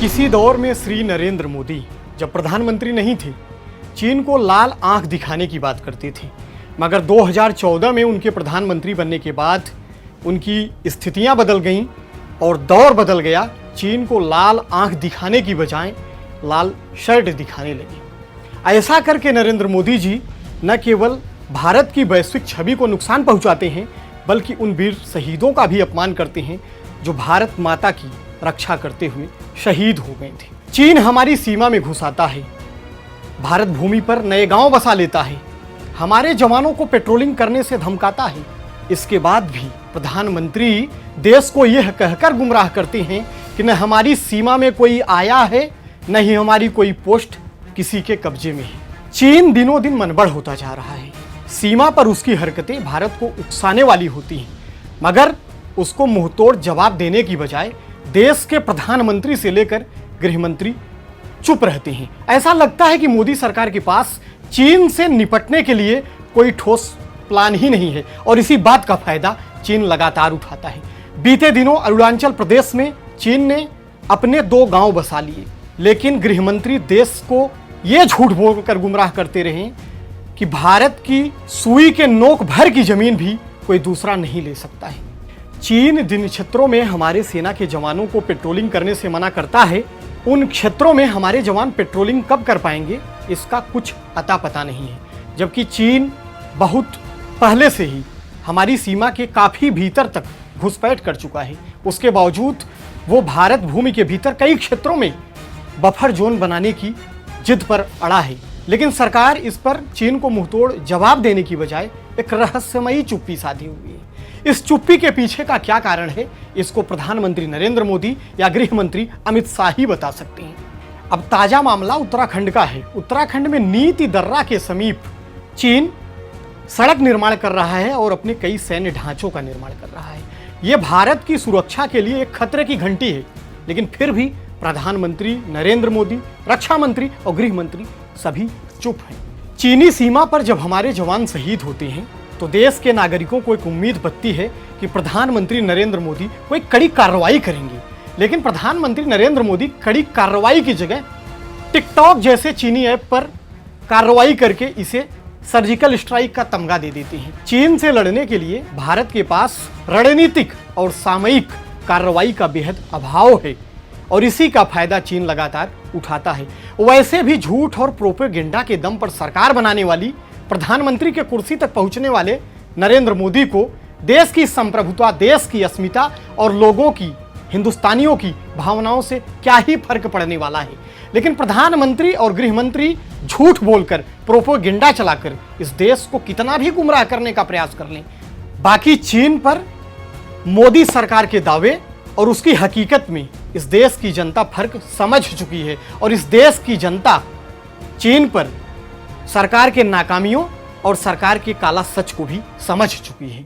किसी दौर में श्री नरेंद्र मोदी जब प्रधानमंत्री नहीं थे, चीन को लाल आंख दिखाने की बात करते थे। मगर 2014 में उनके प्रधानमंत्री बनने के बाद उनकी स्थितियां बदल गईं और दौर बदल गया। चीन को लाल आंख दिखाने की बजाय लाल शर्ट दिखाने लगे। ऐसा करके नरेंद्र मोदी जी न केवल भारत की वैश्विक छवि को नुकसान पहुंचाते हैं, बल्कि उन वीर शहीदों का भी अपमान करते हैं जो भारत माता की रक्षा करते हुए शहीद हो गए थे। चीन हमारी सीमा में घुस आता है, भारत भूमि पर नए गांव बसा लेता है, हमारे जवानों को पेट्रोलिंग करने से धमकाता है। इसके बाद भी प्रधानमंत्री देश को यह कहकर गुमराह करते हैं कि न हमारी सीमा में कोई आया है, न ही हमारी कोई पोस्ट किसी के कब्जे में है। चीन दिनों दिन मनबड़ होता जा रहा है। सीमा पर उसकी हरकतें भारत को उकसाने वाली होती हैं, मगर उसको मुंहतोड़ जवाब देने की बजाय देश के प्रधानमंत्री से लेकर गृहमंत्री चुप रहते हैं। ऐसा लगता है कि मोदी सरकार के पास चीन से निपटने के लिए कोई ठोस प्लान ही नहीं है और इसी बात का फायदा चीन लगातार उठाता है। बीते दिनों अरुणाचल प्रदेश में चीन ने अपने 2 गांव बसा लिए, लेकिन गृहमंत्री देश को यह झूठ बोलकर गुमराह करते रहे कि भारत की सुई के नोक भर की जमीन भी कोई दूसरा नहीं ले सकता है। चीन जिन क्षेत्रों में हमारे सेना के जवानों को पेट्रोलिंग करने से मना करता है, उन क्षेत्रों में हमारे जवान पेट्रोलिंग कब कर पाएंगे, इसका कुछ अता पता नहीं है। जबकि चीन बहुत पहले से ही हमारी सीमा के काफ़ी भीतर तक घुसपैठ कर चुका है। उसके बावजूद वो भारत भूमि के भीतर कई क्षेत्रों में बफर जोन बनाने की जिद पर अड़ा है। लेकिन सरकार इस पर चीन को मुंहतोड़ जवाब देने की बजाय एक रहस्यमयी चुप्पी साधी हुई है। इस चुप्पी के पीछे का क्या कारण है, इसको प्रधानमंत्री नरेंद्र मोदी या गृह मंत्री अमित शाह ही बता सकते हैं। अब ताजा मामला उत्तराखंड का है। उत्तराखंड में नीति दर्रा के समीप चीन सड़क निर्माण कर रहा है और अपने कई सैन्य ढांचों का निर्माण कर रहा है। यह भारत की सुरक्षा के लिए एक खतरे की घंटी है, लेकिन फिर भी प्रधानमंत्री नरेंद्र मोदी, रक्षा मंत्री और गृह मंत्री सभी चुप हैं। चीनी सीमा पर जब हमारे जवान शहीद होते हैं तो देश के नागरिकों को एक उम्मीद बनती है कि प्रधानमंत्री नरेंद्र मोदी कोई कड़ी कार्रवाई करेंगे। लेकिन प्रधानमंत्री नरेंद्र मोदी कड़ी कार्रवाई की जगह टिकटॉक जैसे चीनी ऐप पर कार्रवाई करके इसे सर्जिकल स्ट्राइक का तमगा दे देते हैं। चीन से लड़ने के लिए भारत के पास रणनीतिक और सामयिक कार्रवाई का बेहद अभाव है और इसी का फायदा चीन लगातार उठाता है। वैसे भी झूठ और प्रोपेगेंडा के दम पर सरकार बनाने वाली, प्रधानमंत्री के कुर्सी तक पहुंचने वाले नरेंद्र मोदी को देश की संप्रभुता, देश की अस्मिता और लोगों की, हिंदुस्तानियों की भावनाओं से क्या ही फर्क पड़ने वाला है। लेकिन प्रधानमंत्री और गृह मंत्री झूठ बोलकर, प्रोपेगेंडा चलाकर इस देश को कितना भी गुमराह करने का प्रयास कर लें, बाकी चीन पर मोदी सरकार के दावे और उसकी हकीकत में इस देश की जनता फर्क समझ चुकी है और इस देश की जनता चीन पर सरकार के नाकामियों और सरकार के काला सच को भी समझ चुकी है।